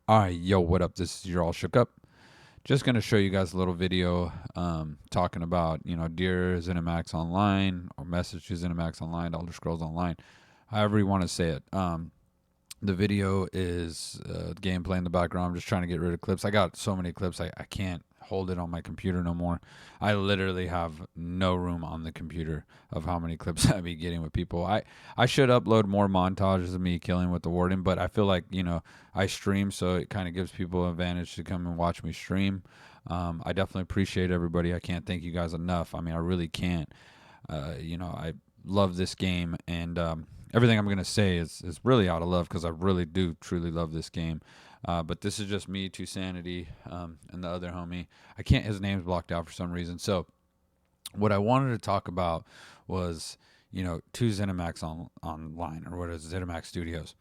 All right, yo, what up? This is your all shook up. Just gonna show you guys a little video talking about dear ZeniMax online or message to ZeniMax online, Elder Scrolls Online, however you want to say it. The video is gameplay in the background. I'm just trying to get rid of clips. I got so many clips I can't hold it on my computer no more. I literally have no room on the computer of how many clips I be getting with people. I should upload more montages of me killing with the warden, but I feel like I stream, so it kind of gives people an advantage to come and watch me stream. I definitely appreciate everybody. I can't thank you guys enough. I mean, I really can't. I love this game, and everything I'm going to say is really out of love because I really do truly love this game. But this is just me, Two Sanity, and the other homie. I can't, his name's blocked out for some reason. So what I wanted to talk about was, Two ZeniMax online, or what is ZeniMax Studios.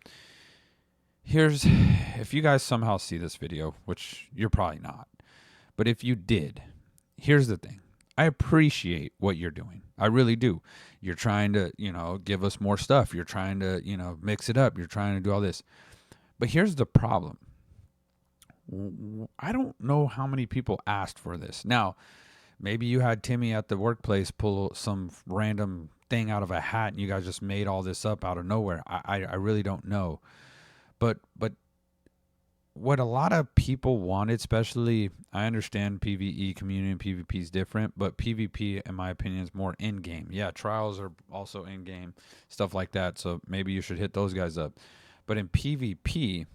If you guys somehow see this video, which you're probably not, but if you did, here's the thing. I appreciate what you're doing. I really do. You're trying to, give us more stuff. You're trying to, mix it up. You're trying to do all this. But here's the problem. I don't know how many people asked for this. Now, maybe you had Timmy at the workplace pull some random thing out of a hat and you guys just made all this up out of nowhere. I really don't know. But what a lot of people wanted, especially, I understand PvE community and PvP is different, but PvP, in my opinion, is more in-game. Yeah, trials are also in-game, stuff like that, so maybe you should hit those guys up. But in PvP,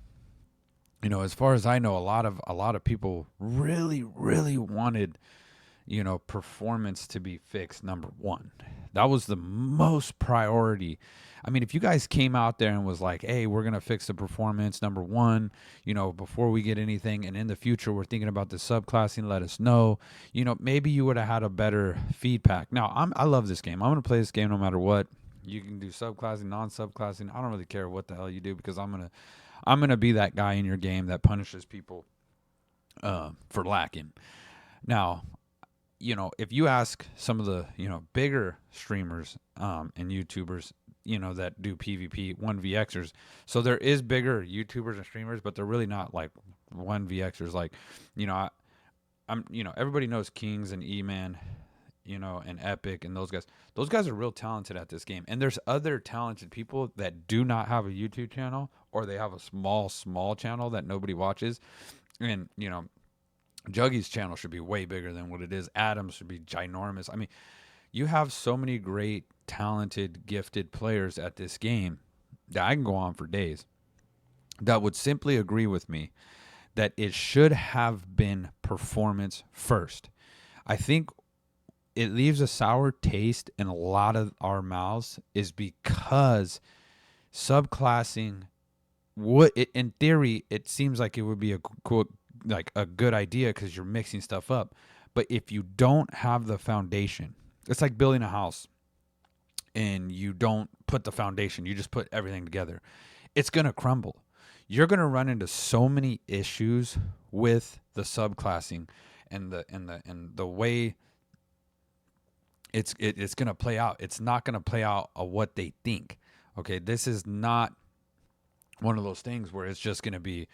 as far as I know, a lot of people really, really wanted, performance to be fixed, number one. That was the most priority. I mean, if you guys came out there and was like, hey, we're going to fix the performance, number one, before we get anything, and in the future, we're thinking about the subclassing, let us know. Maybe you would have had a better feedback. Now, I love this game. I'm going to play this game no matter what. You can do subclassing, non-subclassing. I don't really care what the hell you do because I'm gonna be that guy in your game that punishes people for lacking. Now, if you ask some of the bigger streamers and YouTubers, that do PvP 1vxers, so there is bigger YouTubers and streamers, but they're really not like 1vxers. Like, I'm everybody knows Kings and E-Man, and Epic and those guys. Those guys are real talented at this game. And there's other talented people that do not have a YouTube channel, or they have a small channel that nobody watches. And, Juggy's channel should be way bigger than what it is. Adam's should be ginormous. I mean, you have so many great, talented, gifted players at this game that I can go on for days that would simply agree with me that it should have been performance first. I think it leaves a sour taste in a lot of our mouths is because subclassing in theory, it seems like it would be a cool, like a good idea because you're mixing stuff up. But if you don't have the foundation, it's like building a house and you don't put the foundation, you just put everything together. It's going to crumble. You're going to run into so many issues with the subclassing and the way it's going to play out. It's not going to play out what they think. Okay, this is not one of those things where it's just going to be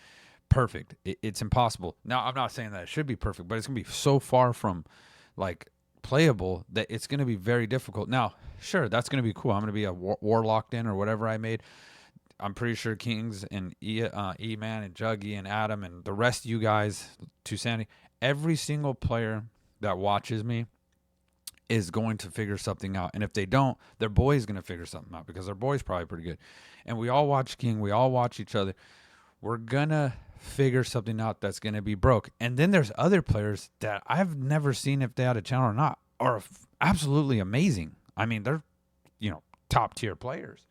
perfect. It's impossible. Now, I'm not saying that it should be perfect, but it's going to be so far from like playable that it's going to be very difficult. Now, sure, that's going to be cool. I'm going to be a warlocked in or whatever I made. I'm pretty sure Kings and E-Man and Juggy and Adam and the rest of you guys, to Sandy, every single player that watches me is going to figure something out. And if they don't, their boy is going to figure something out because their boy's probably pretty good. And we all watch King. We all watch each other. We're going to figure something out that's going to be broke. And then there's other players that I've never seen if they had a channel or not are absolutely amazing. I mean, they're, top tier players.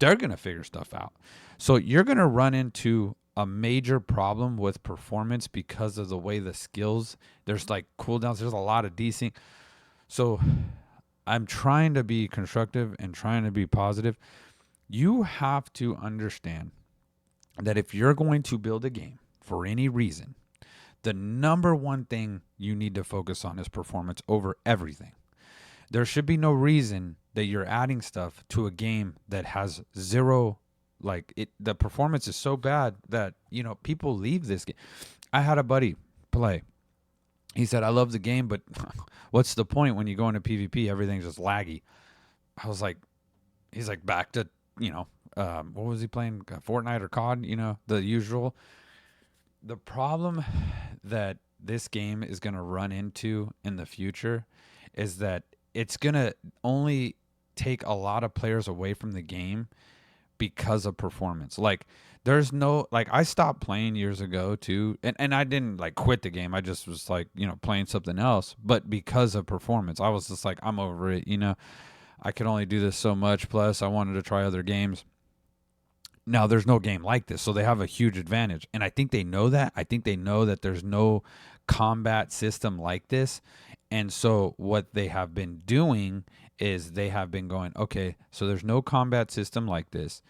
They're going to figure stuff out. So you're going to run into a major problem with performance because of the way the skills, there's like cooldowns. There's a lot of desync. So I'm trying to be constructive and trying to be positive. You have to understand that if you're going to build a game for any reason, the number one thing you need to focus on is performance over everything. There should be no reason that you're adding stuff to a game that has zero Like the performance is so bad that people leave this game. I had a buddy play. He said, "I love the game, but what's the point when you go into PvP? Everything's just laggy." I was like, he's like, back to what was he playing? Fortnite or COD? The usual. The problem that this game is going to run into in the future is that it's going to only take a lot of players away from the game because of performance. Like there's no, like, I stopped playing years ago too, and I didn't like quit the game. I just was like, playing something else, but because of performance, I was just like, I'm over it. I could only do this so much. Plus I wanted to try other games. Now there's no game like this, so they have a huge advantage, and I think they know that. I think they know that there's no combat system like this, and so what they have been doing is they have been going, okay, so there's no combat system like this.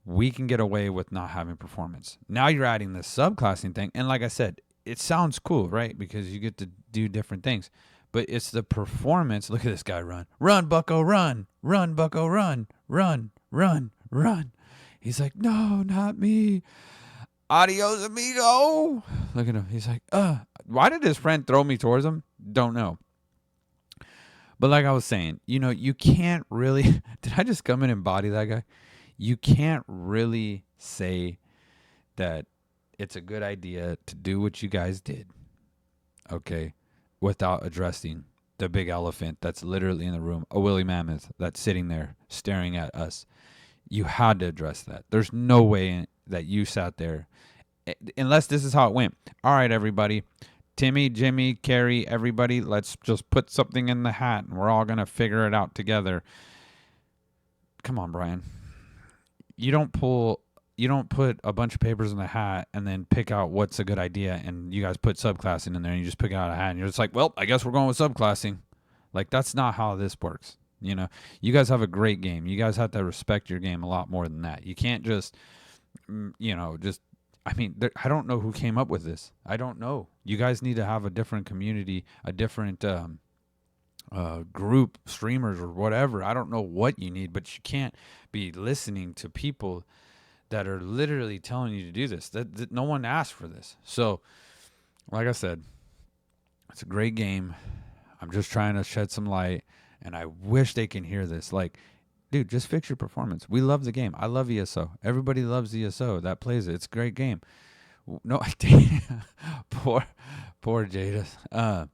We can get away with not having performance. Now you're adding this subclassing thing, and like I said, it sounds cool, right? Because you get to do different things, but it's the performance. Look at this guy run, Bucko, run, Bucko, run. He's like, no, not me. Adios, amigo. Look at him. He's like, why did his friend throw me towards him? Don't know. But like I was saying, you can't really, did I just come in and body that guy? You can't really say that it's a good idea to do what you guys did, okay, without addressing the big elephant that's literally in the room, a woolly mammoth that's sitting there staring at us. You had to address that. There's no way that you sat there, unless this is how it went. All right, everybody. Timmy, Jimmy, Carrie, everybody, let's just put something in the hat and we're all going to figure it out together. Come on, Brian. You don't put a bunch of papers in the hat and then pick out what's a good idea, and you guys put subclassing in there and you just pick out a hat and you're just like, well, I guess we're going with subclassing. Like, that's not how this works. You guys have a great game. You guys have to respect your game a lot more than that. You can't just, I don't know who came up with this. I don't know. You guys need to have a different community, a different group, streamers or whatever. I don't know what you need, but you can't be listening to people that are literally telling you to do this. That no one asked for this. So, like I said, it's a great game. I'm just trying to shed some light. And I wish they can hear this. Like, dude, just fix your performance. We love the game. I love ESO. Everybody loves ESO that plays it. It's a great game. No, poor Jada.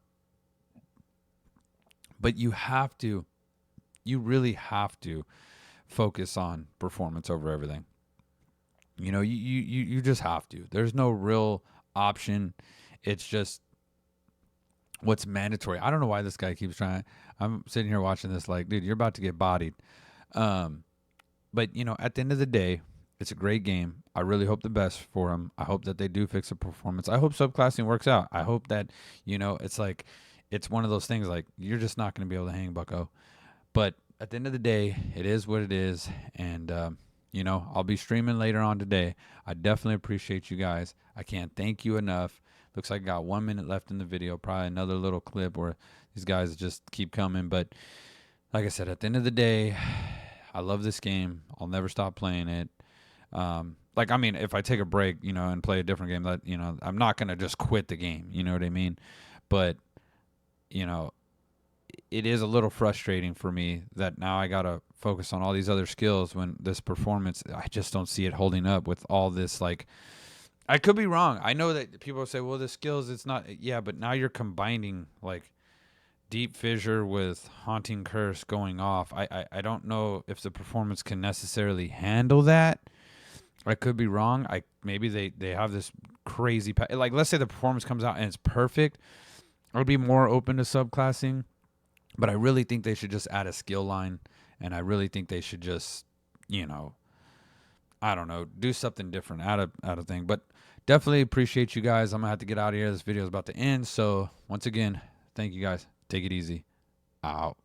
But you really have to focus on performance over everything. You just have to. There's no real option. It's just what's mandatory. I don't know why this guy keeps trying. I'm sitting here watching this like, dude, you're about to get bodied. But, at the end of the day, it's a great game. I really hope the best for them. I hope that they do fix the performance. I hope subclassing works out. I hope that, it's like, it's one of those things like you're just not going to be able to hang Bucko. But at the end of the day, it is what it is. And, I'll be streaming later on today. I definitely appreciate you guys. I can't thank you enough. Looks like I got 1 minute left in the video. Probably another little clip where these guys just keep coming. But like I said, at the end of the day, I love this game. I'll never stop playing it. If I take a break, and play a different game, that, I'm not going to just quit the game. You know what I mean? But, it is a little frustrating for me that now I got to focus on all these other skills when this performance, I just don't see it holding up with all this, like, I could be wrong. I know that people say, well, the skills, it's not. Yeah, but now you're combining, like, Deep Fissure with Haunting Curse going off. I don't know if the performance can necessarily handle that. I could be wrong. Maybe they have this crazy... Like, let's say the performance comes out and it's perfect. I'd be more open to subclassing. But I really think they should just add a skill line. And I really think they should just, I don't know, do something different, add a thing. But definitely appreciate you guys. I'm going to have to get out of here. This video is about to end. So once again, thank you guys. Take it easy. Out.